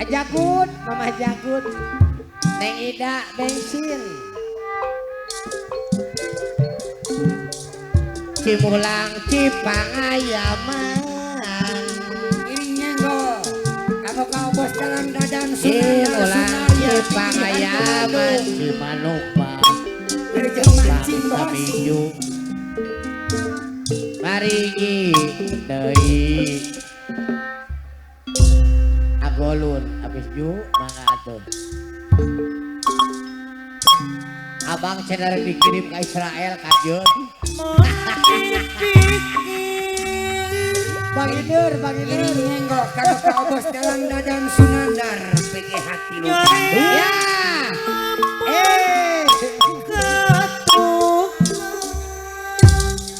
Jagut, Mama Jagut. Neng Ida bensin. Cimulang Cipangayaman. Ini nyenggol. Kalau kau bos jalan dadan Cimulang Cipangayaman. Cimanupa. Kerja mancing bos. Minggu. Marigi deui. Agolun habis ju mangga atuh. Abang cenah dikirim ke Israel kajeun. Baginder. Ini nyenggol. Kalau kau bos jalan dadan Sunandar. Pegi hati lu. Ya.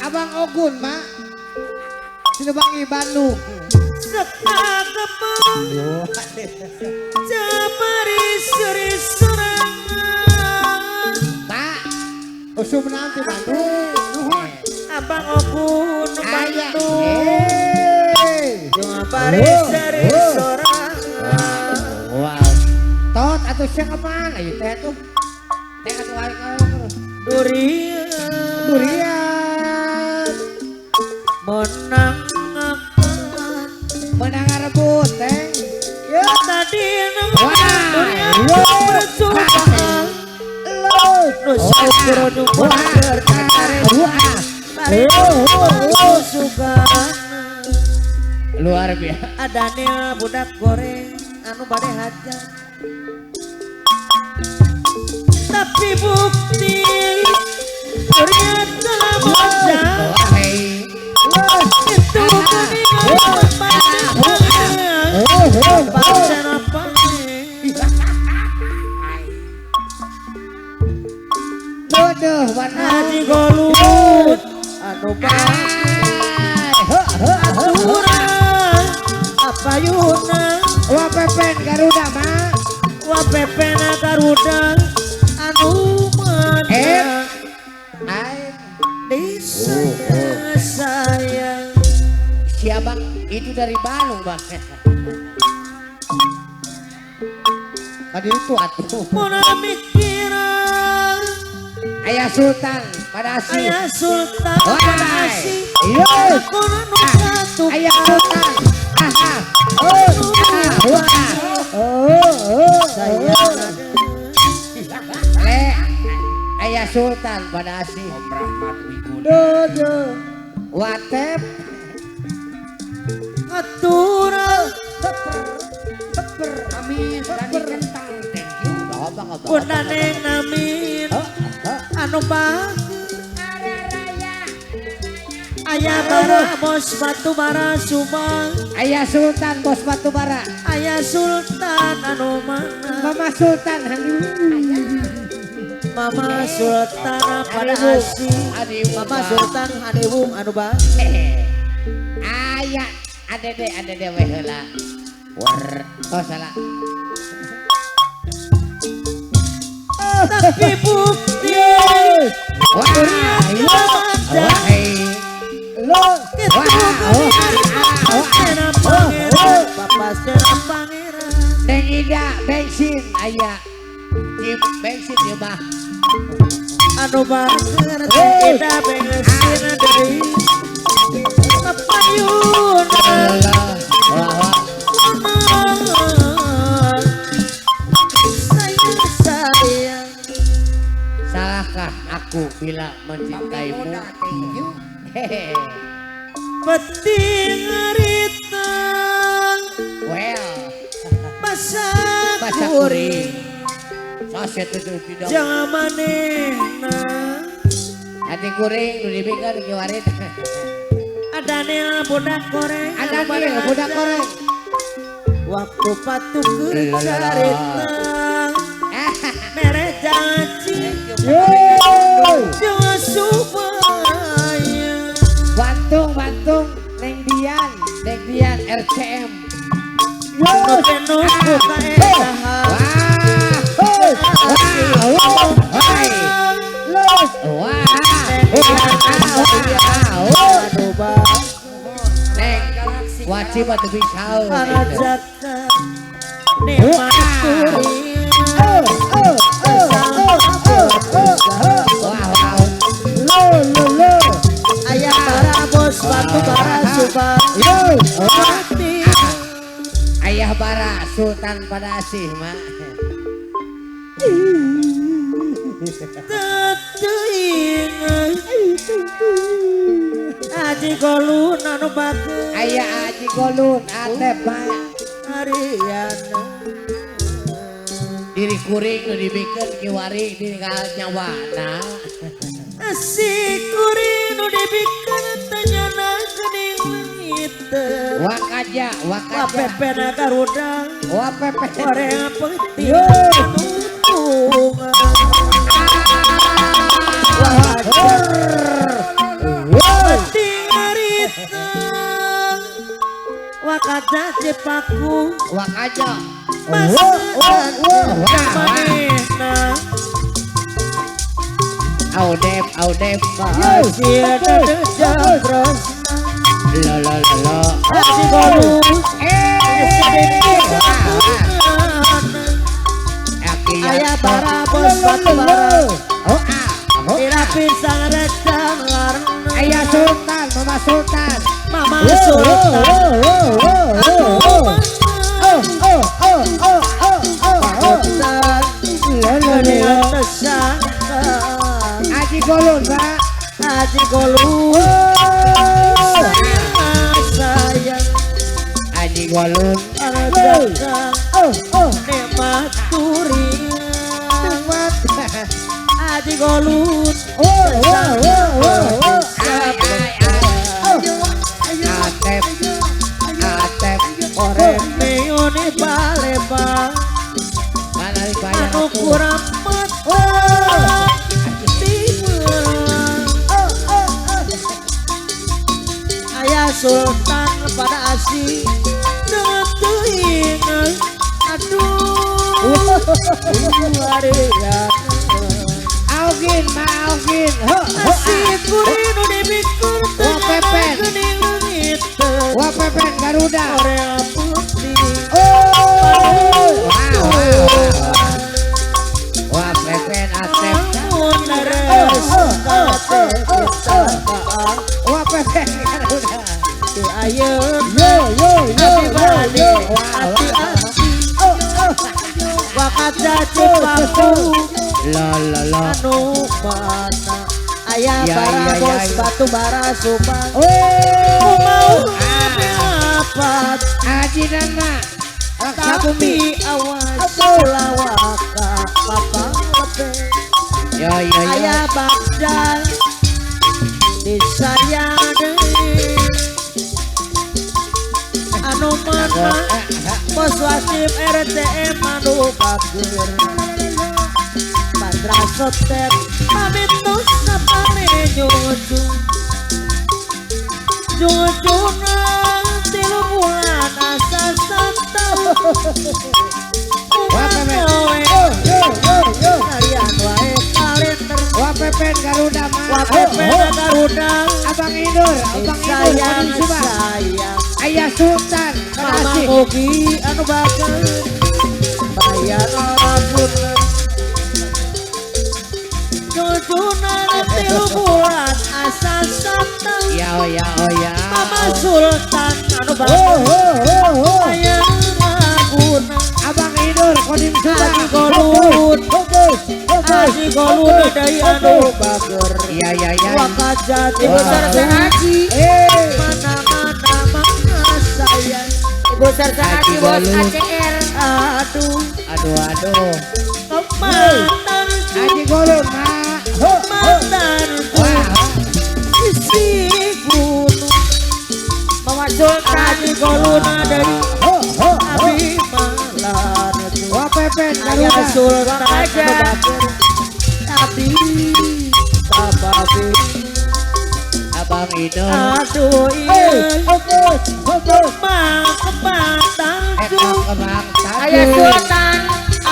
Abang Ogun, Mak. Sinubangi Bandung. Pak, usum nanti Bandung. Abang Ogun Bandung cuma baris dari sorangan. Wow. Tot atau siapa mana ya teh tuh? Teh atuh hari kalau durian. Menang Menang rebut teh. ya tadi Wah. bersukaan nusyukur nyukur berkacare sukaan Luar biasa. adane budak goreng anu bade hajat tapi bukti durian dalam wajah itu keningan pancen apa Dodoh warna. Haji Golut anu aturan apa yuna Wah pepen Garuda mah. wa pepena Garuda anu mana Ay, di sayang si abang itu dari Bandung bang. Kadi itu atuh. muna mikiran Ayah Sultan pada asih. ayah Sultan Wah. kasih Iya. aku nu satu Ayah Sultan. Aha. sayang Le. Ayah Sultan pada asih. Om Rahmat Wiguna. Dodo. Watep. aturan Kami Dani Kentang. Thank you. Abang abang. bunda neng namin anu bagus ayah bara bos batu bara subang Ayah Sultan bos Batubara. ayah Sultan anu mana Mama Sultan hanyu. Mama Sultan pada asih Mama Sultan hadewung anu bagus Ayah ada deh weh heula. War. Oh salah. tapi bukti Wah, iya. Wah, lo itu kena pangeran bapak kena pangeran Neng Ida bensin ayah. Jeep bensin ya bah. anu bager tidak bensin dari apa yuna sayang Salahkah aku bila mencintaimu? Thank you. Hehe. penting haritan Well, basah bahasa kuring kuring. Saset itu tidak. jangan manehna Hati kuring nu dibingkar ki warit. ada nela budak goreng Ada nih budak koreng. waktu patuh ke carita mere janji jangan supaya Bantung Neng Dian RCM. Nukenu buka edahan Neng wajib atau bisa. Arajakan nikmat turi ayah bara bos batu bara subang mati Ayah bara Sultan pada asih mak. teuing aji golun anu bageus Ayah Aji Golun atep mak. Ariana Diri kuring nu dibikeun kiwari tinggal nyawana. si kuring nu dibikeun teu nyana geuning leungit Wakaja, wakaja. wapepena garuda Wapepe. Korea penting tuntungan penting harita wakaja cepaku Wakaja. masukan manehna Audep. hasil dari jagros Lo. hasil golus ayah bara bos batu bara dirapin sang recang larna Ayah Sultan, Mama Sultan. mama sultan dengan tersangka Aji Golun pak. haji golus sayang Aji Golun. dagang nikmat turi haji golus Atep. orang meoni balebang Mana dibayar anu aku? kurang mata timur ayah sultan pada asih dengan teuing aduh Ariana Augin, ma Augin. asih kuring nu dibikeun teu Wah, pepet. geuning leungit Wapepen Garuda. Korea putih Wapepen Atep. namun res kate kita kaan Wapepen Garuda. di ayeuna Abi bade hati-hati wakaja cepaku Lo. anu mana ayah Ya, bara ya, bos ya. batu bara subang Oh. mau apa Aji Nana. Raksa bumi. tapi awas sulawaka papa lepe Yo. ayah bagdad disayang deui anu mana bos wasim RTM anu bager Pandra Sotet pamitos na pamenyojo jujuna tilu bulan asa santau Kalian wae kalender Wapepen Garuda ma. wapepena garuda Abang Idur. sayang Gunung Subang. sayang Ayah Sultan. mama Makasih. kopi anu bager bayar lagunan jujuna tilu bulan asa santau Ya. mama sultan anu bager bayar lagunan Abang Idur Kodim haji Subang. golun haji golun dari anu bager Ya. wakaja Ibu tiba Sarsa haji mana-mana mana sayang Ibu Sarsa Haji Haji bos Golun. ACL. aduh Aduh. mantan Haji Golun ma. mantan Wah. isi gunung Mama Sultan. haji golun dari abi malan Wapepen ayah Garuda. sultan Wakaja. anu bager tapi bababe Abang Idur. aduh iya kembang Kebang. Ayah Sultan.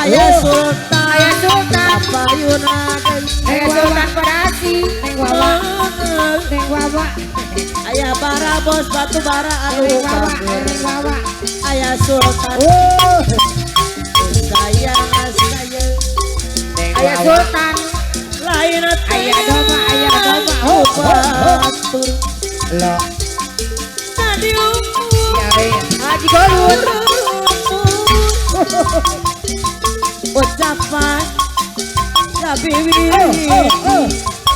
ayah sultan Ayah Sultan. apa yuna Ayah Sultan Padasi. Neng Wawa. ayah bara bos batu bara anu Neng Wawa. bager Neng Wawa. ayah sultan Lo Tadi ya Haji Golut ucapan Habibi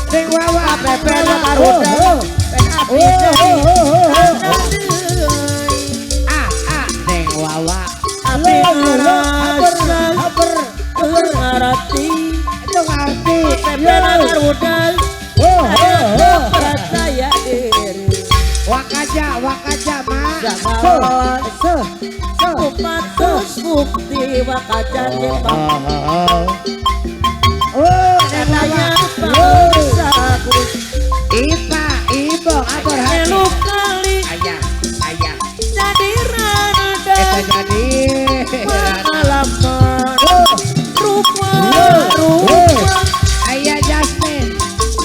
Sing wawa Pepe Garuda ben abdi Sing wawa abdi ngerasa ngerti itu ngerti Pepe Garuda saya percaya diri wakaja mak Kupatus bukti wakajan jembang Katanya bangsaku ibu abor Elu kali ayah jadi rada itu jadi pengalaman Rupa ayah Jasmine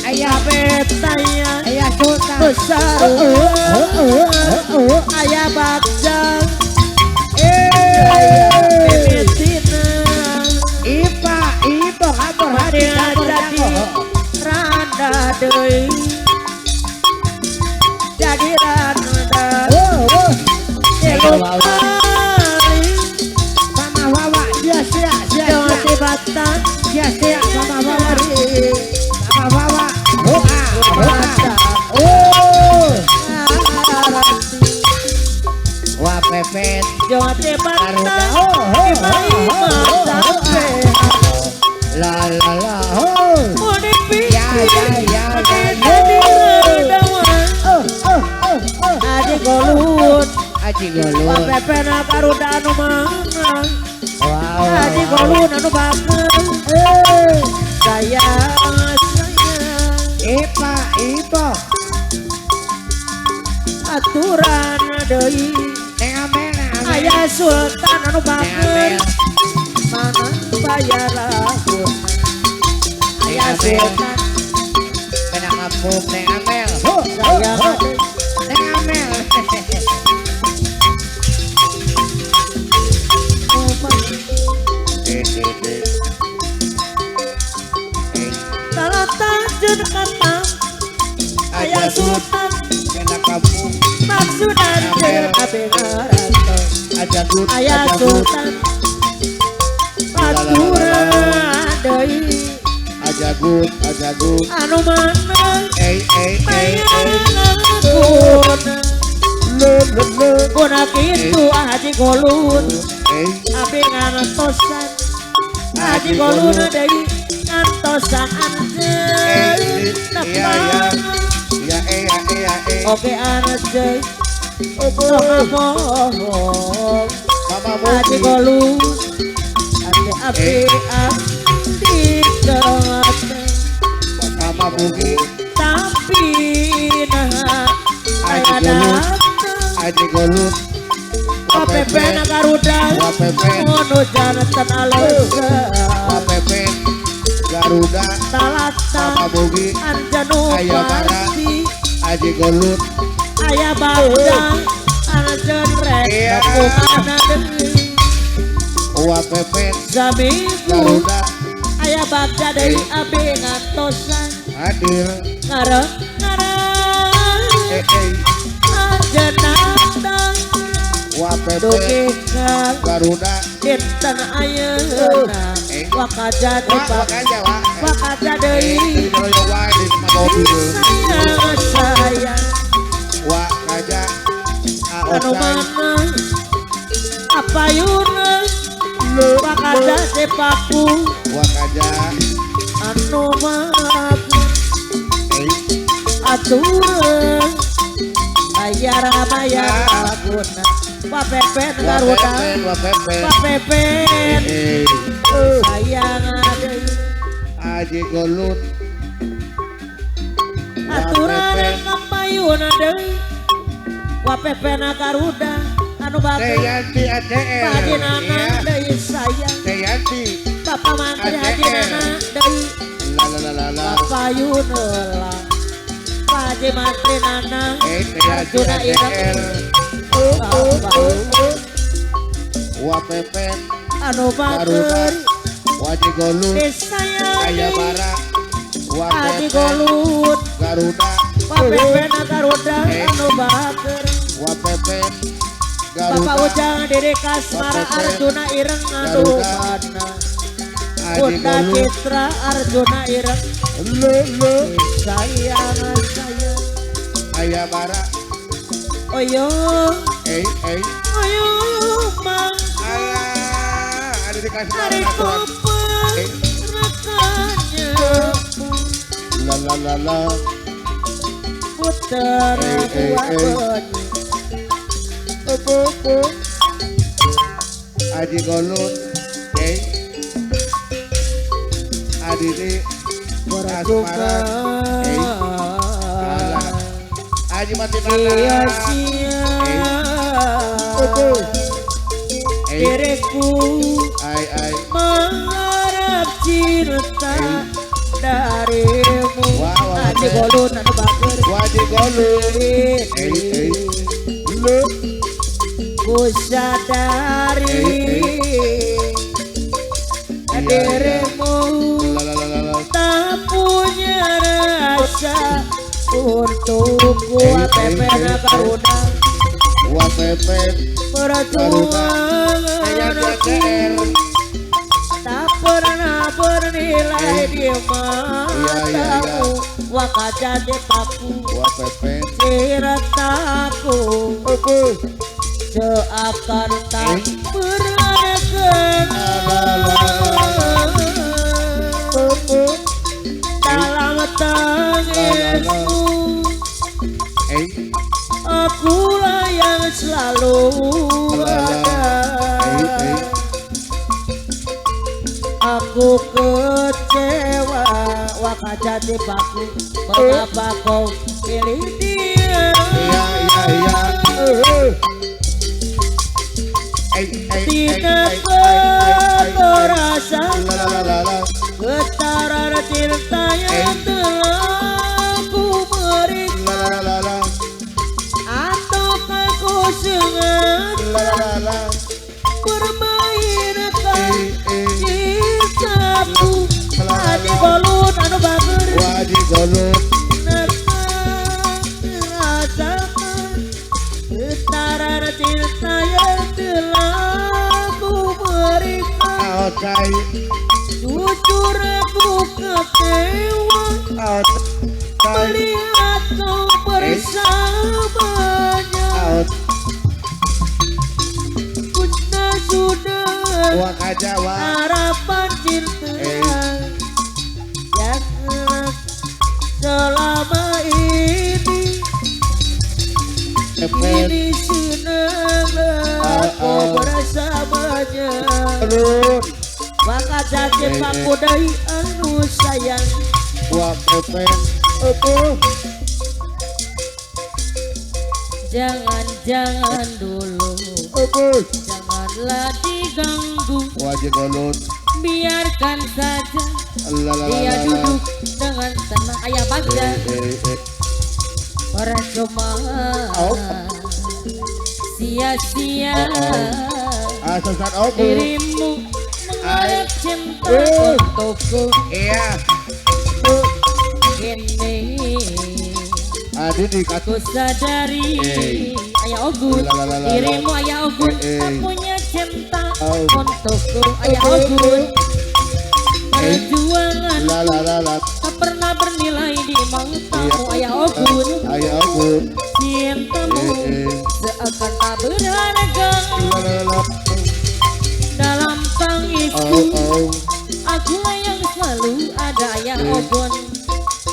ayah betanya ayah Sultan besar Ayah Bagjang Bemitina ibu abor hati abor jadi rada deui jadi rada Elu kali mama wawa sia Jawa Tibatan sia mama wawa wah pepet Jawa Tibatan la mau dipikir Ya. jadi redawan Aji Golut Aji Golut Pepe Garuda anu manang wow Aji Golut anu bagus sayang ibu aturan deui neng amel Ayah Sultan anu neng amel bagus mana bayar lagun Ayah Sultan menang ngapuk neng amel sayang neng amel salah tajun kata Ayah Sultan enak kamu maksudan kebenaran aja good Ayah Sultan aturan deui aja good anu mana bayar lagun Kuna kitu Haji Golut Abi ngantosan Haji Golut deui ngantosan anjeun Oke anjeun ngomong Haji Golut ate abi abdi kewaten Mama Bugi tapi nah aya datang Aji Golut Pepe Garuda ngono jantan alesa Pepe Garuda talata Mama Bugi anjanu Aya Bara. pasti Aji Golut aya Bagjang anjeun rek Iya. kumana deui Uwa Pepe Zamigu Garuda aya Bagja deui abi ngantosan hadir ngarep anjeun datang Uwa Pepe dugikan Garuda dinten ayeuna wakaja dipak wakaja deui sayang anu mana apa yuna wakaja dipaku anu mana aturan bayar laguna Pak Pepe Garuda Pak Pepe sayang deui Aji Golut aturan ngapayuna deui Pak Pepe Garuda anu bagus Teyanti ATL Haji Nana deui sayang Teyanti Bapak Mantri Haji Nana deui papayuna lah Pak Haji Mantri Nana Arjuna Idam Pepe anu bagus Aji Golut disayang Aya Bara Haji Pepe Golut Garuda Papepen Garuda anu baker Wapepen Bapak Garuda Ujang Dede Kasmara Papepen, Arjuna Ireng anu Garuda, bana Adi Bunda Golu Citra Arjuna Ireng lu sayangan saya Ayah Bara oyo Ayo mang Alah ada dikasih hari aturan kopeng rekannya la puter buat Apa Aji Golun Adi di Asmara Alah Aji mati nana sia-sia diriku Ai mengharap cinta darimu Wah, Aji Golun anu baker Waji Golun lu ku sadari dirimu la tak punya rasa untukku Pepen Garuda Wapepen perjuangan Ayah DKR tak pernah bernilai di matamu wakaja de paku Wapepen ceritaku seakan tak pernah kenal dalam tangismu akulah yang selalu ada aku kecewa wakaja de paku mengapa kau pilih dia tidak kau rasa getaran cinta yang telah ku berikan ataukah kau sengaja permainkan cintaku Aji Golun anu bager Waji Golun rasakan getaran cinta yang telah ku berikan Outside jujur aku kecewa melihat kau bersamanya sudah Wakajawa harapan cinta yang selama ini senang aku bersamanya maka jadi pakudai anu sayang Wapepen jangan dulu janganlah diganggu Waji Golun biarkan saja dia duduk dengan tenang ayah bagja orang cuma sia-sia Sesat dirimu mengharap cinta untukku Iya ini Adi aku dikasih sadari ayah Ogun dirimu ayah Ogun tak punya cinta untukku ayah Ogun perjuangan tak pernah bernilai di matamu ayah Ogun cintamu seakan tak berharga dalam tangisku akulah yang selalu ada ayah Ogun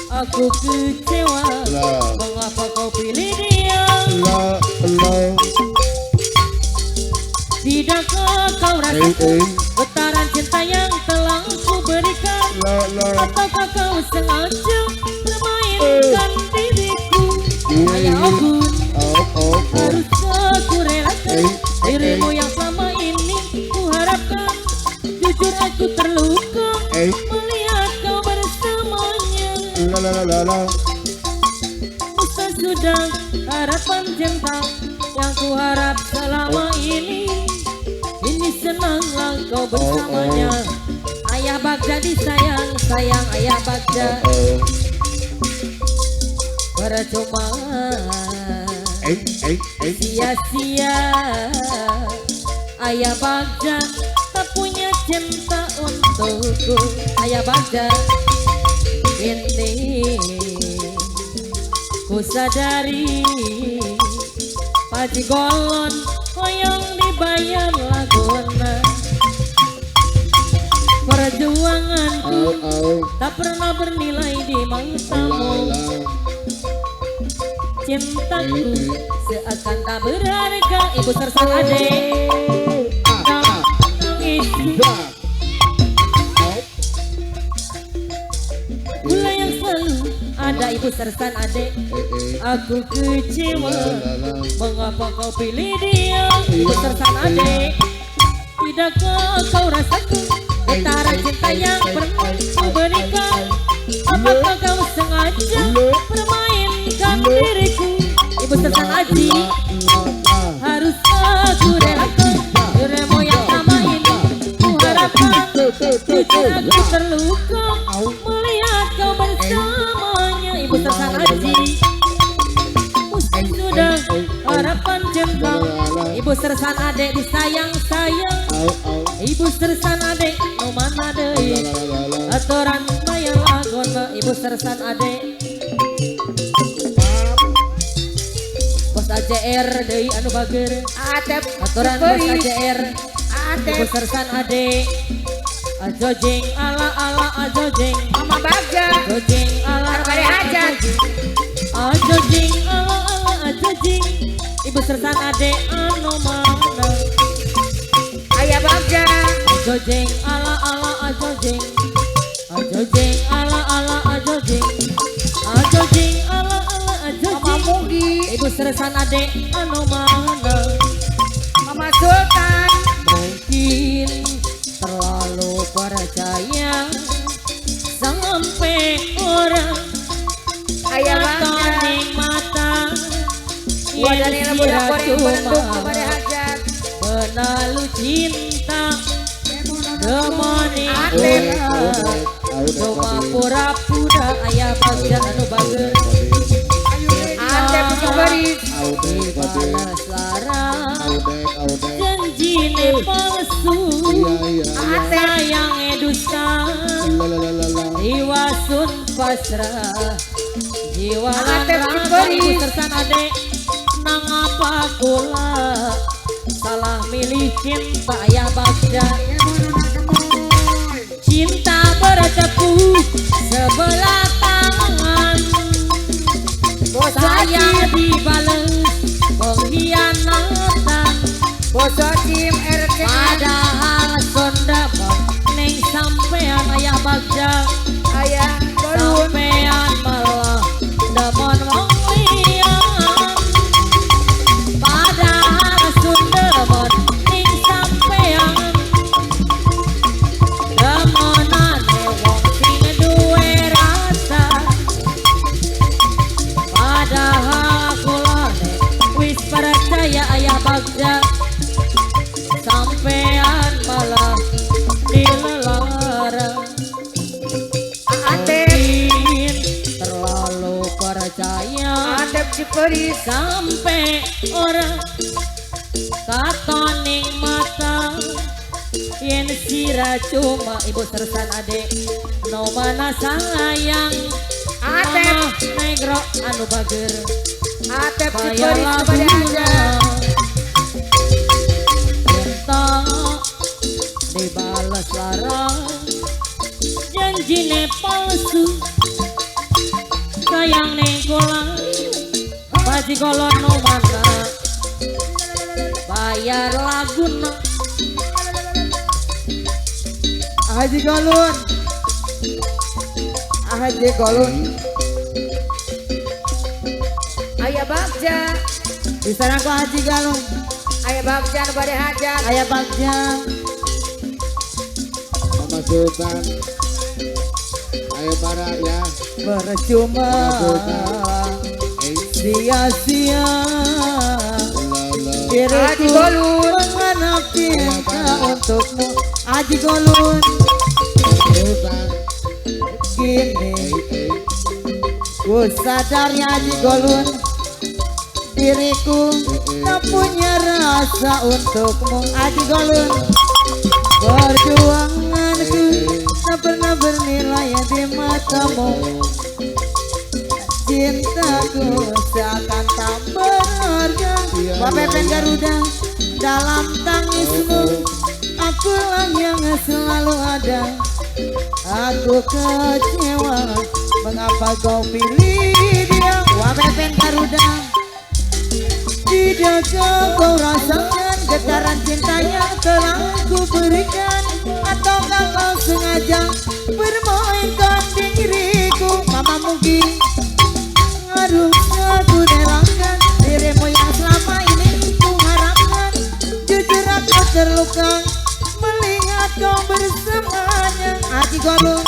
aku kecewa mengapa kau pilih dia tidakkah kau rasakan getaran cinta yang telah ku berikan ataukah kau sengaja permainkan diriku ayah Ogun harus aku relakan dirimu yang selama ini ku harapkan jujur aku terluka melihat kau bersamanya Ustaz sudah harapan cinta yang ku harap selama ini senanglah kau bersamanya ayah Bagja disayang sayang ayah Bagja percuma eh. sia-sia Ayah Bagja tak punya cinta untukku. Ayah Bagja ini ku sadari Paji Golon hoyong dibayar laguna. Perjuanganku tak pernah bernilai di matamu. Cintaku seakan tak berharga. Ibu sersan adek nangis. Gula yang selalu ada ibu sersan adek. Aku kecewa mengapa kau pilih dia. Ibu sersan adek, tidakkah kau rasakan getaran cinta yang pernah kau berikan? Apakah kau sengaja permainkan diriku? Ibu sersan Aji, harus aku relakan dirimu yang sama ini. Ku harapkan jujur aku terluka melihat kau bersamanya. Ibu sersan Aji, usai sudah harapan cinta. Ibu sersan adek disayang-sayang. Ibu sersan adek no mana deui aturan bayar lagona. Ibu sersan adek bos AJR deui anu bager Adep aturan bos AJR. Ibu Adep sersan adek ajojeng ala ajojeng Mama Bagja ajojeng ala Bade hajat. ajojeng ala ajojeng. Ibu sersan adek anu mana Ayah Bagja ajojeng ala ajojeng ajojeng ala ajojeng ajojeng ala Mama ajojeng. Mugi Ibu sersan adek anu mana Mama Sultan mungkin terlalu percaya sampai orang Ayah Bagja katoning mata Wadani yang budak goreng cuma Bandung Bade hajat. penalu cinta demoni Adek. cuma pura-pura. Ayah Bagja anu bager Adep Subaris dibalas larang janjine palsu sayang dusta iwasun pasrah jiwa lan Adep raga. Subaris. Ibu sersan adek nang apa kula salah milih cinta. Ayah Bagja cinta bertepuk sebelah tangan. Saya dibales pengkhianatan Bosok Tim RT padahal sonda neng sampean. Ayah Bagja Ayah Golun sampean malah demon wong liyan. Padahal sundemon ning sampean demonane wong sing duwe rasa. Padahal kulane wis percaya. Ayah Bagja sampean malah dilarang. Adep Mungkin terlalu percaya Adep Subaris sampai orang katoning mata yen sira cuma. Ibu sersan adek no mana sayang Adep mama negro anu bager Adep bayar Subaris Bade laguna hajat. cinta dibalas larang janjine palsu sayang ning kula Paji Golon no mana bayar laguna. Haji Golun Haji Golun Ayah Bagja Di sana kok Haji Galung. Ayah Bagja nu bade hajat. Ayah Bagja Mama Sultan. Ayo para ya. percuma sia-sia Haji diriku Golun mengharap cinta untukmu. Haji Golun Sultan. gini ku Ku sadar ya Haji Golun, diriku tak punya rasa untukmu Haji Golun. Perjuanganku tak pernah bernilai di matamu. Cintaku seakan tak berharga. Wapepen Garuda, dalam tangismu akulah yang selalu ada. Aku kecewa, mengapa kau pilih dia? Wapepen Garuda, tidakkah kau rasakan getaran cintanya telah ku berikan? Ataukah kau sengaja bermainkan diriku? Mama Mugi, harusnya ku relakan dirimu yang selama ini ku harapkan. Jujur aku terluka melihat kau bersamanya Haji Golun.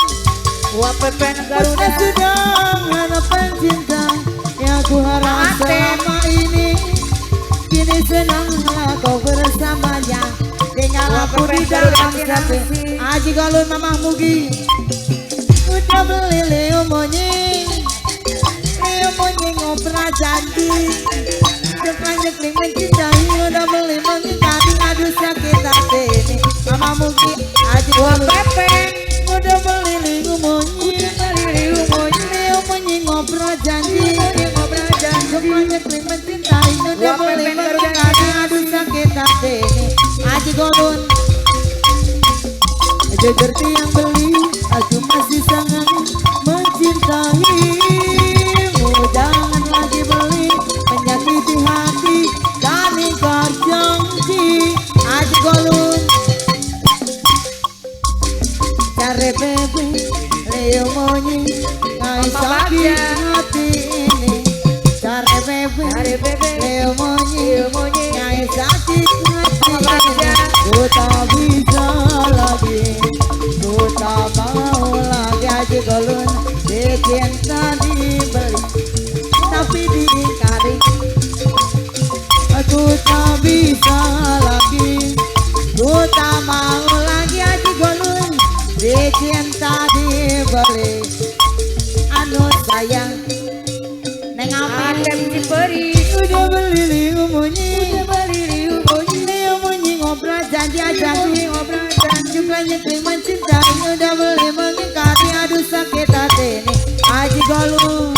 Wapepen Garuda Garuda sudah harapan cinta yang ku harap selama ini. Kini senanglah kau bersamanya, tinggal aku di dalam hati. Haji Golun Mamah Mugi, udah beli Leo Monying ngobrol janji. Depan nyekling mencintai, udah beli mengingati, aduh sakit hati ini. Mamah Mugi, Haji Golun Wapepen udah beli Leo Monying ngobrol janji. Depan nyekling mencintai, udah beli mengingati, aduh sakit hati ini. Haji Golun, jujur tiang beli, aku masih sangat mencintaimu. Jangan lagi beli, menyakiti hati dan ingkar janji. Haji Golun, cari bebe Leo Monying, ngai sakit hati ini. Cari bebe Leo Monying, ngai sakit hati ini. Ku tak bisa lagi, ku tak mau lagi Haji Golun. Cinta dibeli tapi diingkari. Aku tak bisa lagi, ku tak mau lagi Haji Golun. Cinta dibeli. Anu sayang neng Atep Amin Ciperis udah beli Leo Monying ngobrol janji aja ngobrol janji. Nyekling mencintai, udah beli mengingkari, aduh sakit hati ini. Haji Golun,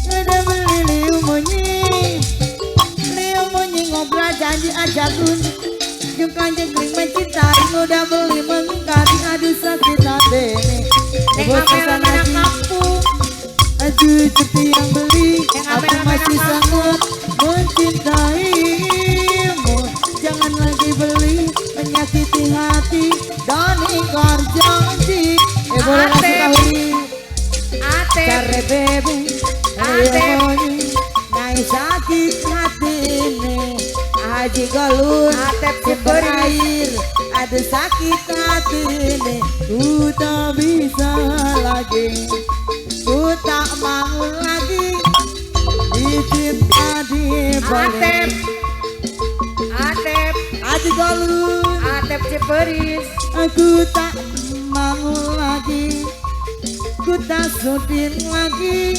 udah beli Leo Monying ngobrol janji aja kun. Nyekling mencintai, udah beli mengingkari, aduh sakit hati ini. Neng anak kampung Aduh seperti yang beli, aku masih sangat mencintaimu. Jangan lagi beli, menyakiti hati dan ingkar janji. Boleh kasih tahu Atep cari bebe Atep. ngai sakit hati ini. Haji Golun, Atep sumber Ciperis. air, aduh sakit hati ini. Ku tak bisa lagi, ku tak mau lagi dicinta dibeli. Atep Haji Golun, Atep Ciperis aku tak mau lagi, ku tak sudin lagi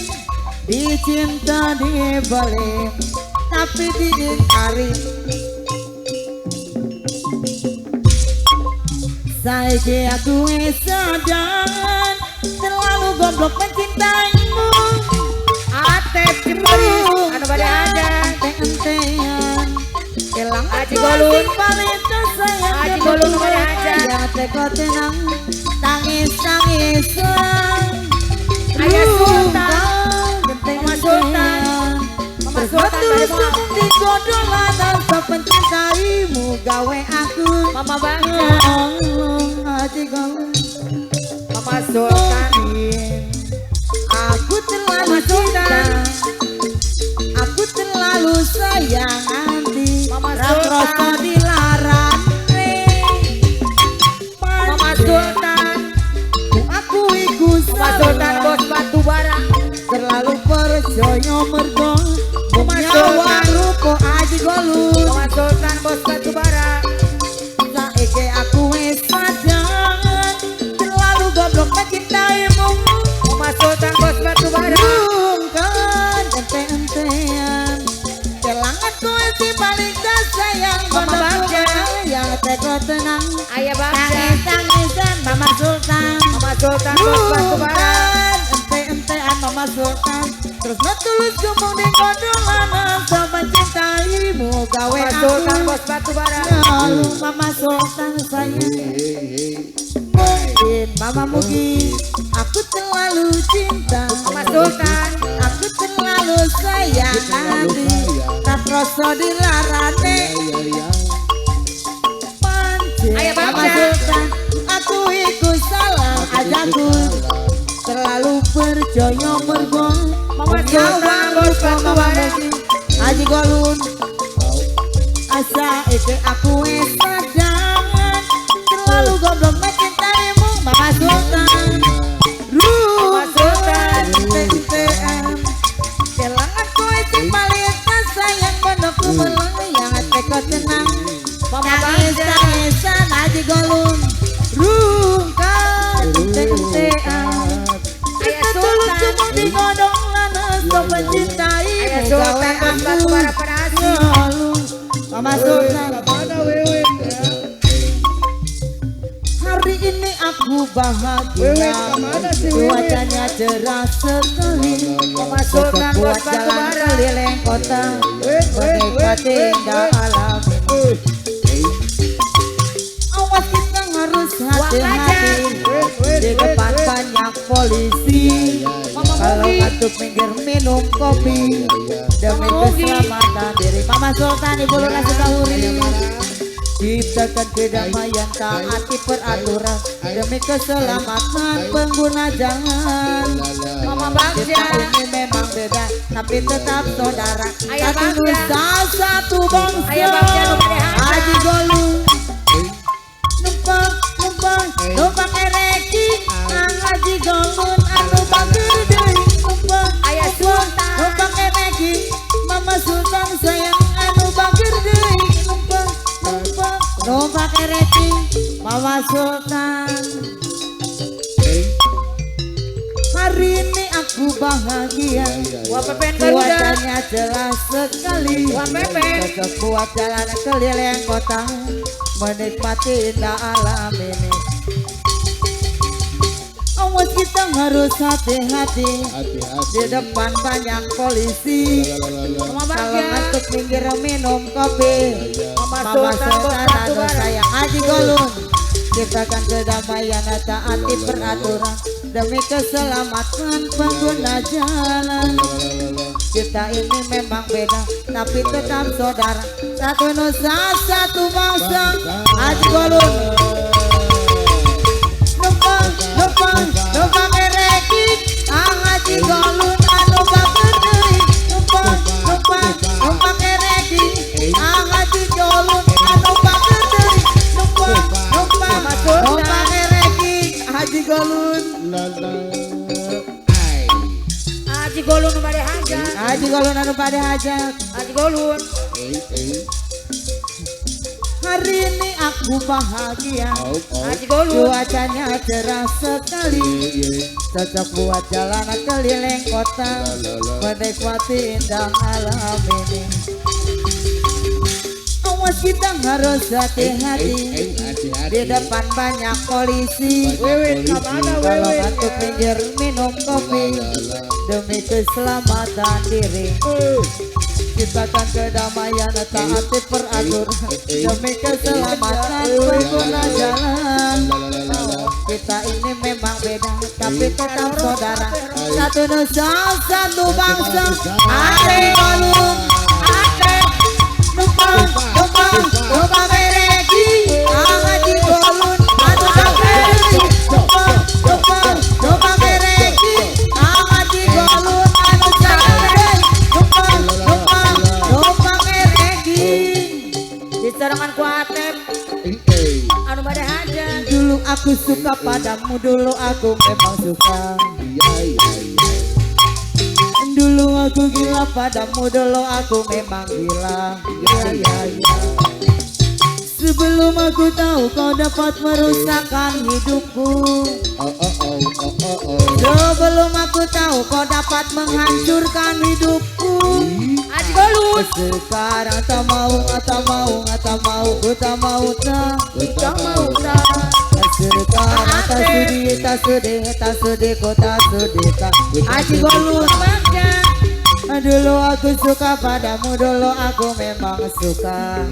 dicinta dibeli tapi diingkari. Saiki aku sadar terlalu goblok mencintaimu. Atep Ciperis anu bade aja Ente-entean kelang Haji Golun. palita sayang Haji Golun bade aja ya teko tenang tangis-tangisan. Ayah Sultan, Mama Sultan, Mama Sultan bade moal. di godolan tanpa pencintaimu gawe aku Mama Bangsa Haji Golun. Mama Sultan Aku terlalu Mama Sultan. cinta, aku terlalu sayang hati. Mama Raproso Sultan. dilarang Mama Sultan aku iku Mama Sultan bos batu bara terlalu percaya mergo Mama nyawa Sultan. rupo Haji Golun. Mama Sultan bos batu bara Saiki aku wis sadar terlalu goblok mencintaimu. Mama Sultan bos batu bara teko tenang Ayah Bagja, Tangis-tangisan Mama Sultan Mama Sultan bos batu bara. Ente-entean Mama Sultan terus netulus gumung di kodolana sama cintaimu gawe Mama aku Sultan bos batu bara. lalu Mama Sultan sayang mungkin Mama mungkin aku terlalu cinta Mama Sultan, aku terlalu sayang hati tak rasa dilarane pancen Ayo, Bagja. Mama Sultan aku ikut salah ajaku terlalu percaya mergo Mama Sultan bos batu bara. Haji Golun asa itu aku sadangan terlalu goblok mencintaimu Mama Sultan Mama Sultan, kelangan kowe sing paling sayang menekku melayang teko tenang Mama nangis Bagja. tangisan Haji Golun rungkan tentean Ayah tulus Sultan, cuma di godong lana sok mencintai Ayah Sultan bos batu bara pada asli. Mama Sultan hari ini aku bahagia cuacanya cerah sekali Mama Sultan bos buat batu jalan bara. keliling kota menikmati indah alam awas kita harus hati-hati di depan banyak polisi kalau ngantuk minggir minum kopi demi keselamatan diri Mama Sultan Ibu Lurah Sukahuri ciptakan kedamaian taati peraturan demi keselamatan pengguna jalan Mama kita Bagja, ini memang beda tapi tetap saudara Ayah satu Bagja. nusa satu bangsa Ayah Bagja, nu pada hajat. Haji Golun numpang ereki ang Haji Golun anu bagir deui Ayah Sultan, numpang ereki Mama Sultan sayang anu bagir deui numpang ereki Mama Sultan hari ini aku bahagia Wah Pepen Garuda, cuacanya jelas sekali Wah Pepen, cocok buat jalan keliling kota menikmati indah alam ini awas kita harus hati-hati di depan banyak polisi Mama kalau Bagja, ngantuk minggir minum kopi Mama Mama Sultan bos Sultan batu anu bara. sayang Haji Golun ciptakan kedamaian taati peraturan demi keselamatan pengguna jalan kita ini memang beda tapi tetap saudara satu nusa satu bangsa Haji Golun numpang ereki ang Haji Golun anu bagir deui numpang ereki ang Haji Golun anu bagir deui numpang ereki Haji Golun Haji Golun nu pada hajat. Haji Golun anu pada hajat Haji Golun, hari ini aku bahagia Haji Golun, cuacanya cerah sekali cocok buat jalan keliling kota menikmati indah alam ini awas kita harus hati-hati di depan banyak polisi kalau ngantuk minggir minum kopi demi keselamatan diri ciptakan kedamaian taati peraturan demi keselamatan pengguna jalan kita ini memang beda tapi tetap saudara satu nusa satu bangsa Haji Golun numpang ereki ang Haji Golun anu bagir deui numpang ereki ang Haji Golun anu bagir deui numpang ereki di serangan ku Atep, anu pada hajat. dulu aku suka padamu dulu aku memang suka dulu aku gila padamu dulu aku memang gila Sebelum aku tahu kau dapat merusakkan hidupku. Sebelum aku tahu kau dapat menghancurkan hidupku. Aji Golut. Sekarang tak mau, tak mau, tak mau, ku tak mau, tak mau, tak. Sekarang tak sudi, tak sudi, tak sudi, ku tak sudi, tak. Aji Golut. Dulu aku suka padamu, dulu aku memang suka.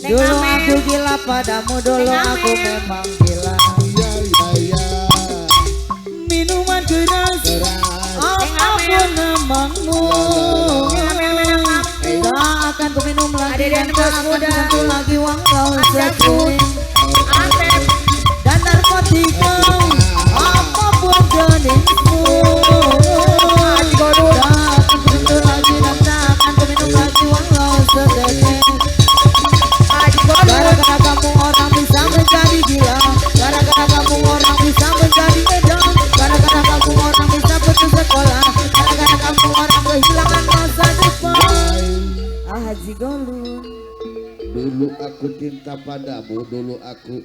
Dulu aku gila padamu, dulu aku memang gila. Minuman keras, apapun namamu, tak akan ku minum lagi, dan tak akan ku sentuh lagi walau sekali. Dan narkotika, apapun jenismu, tak akan ku sentuh lagi, dan tak akan ku minum lagi walau sedetik. Gara-gara kamu orang bisa menjadi gila, gara-gara kamu orang bisa menjadi edan, gara-gara kamu orang bisa putus sekolah, gara-gara kamu orang kehilangan masa depan. Haji Golut. Dulu aku cinta padamu, dulu aku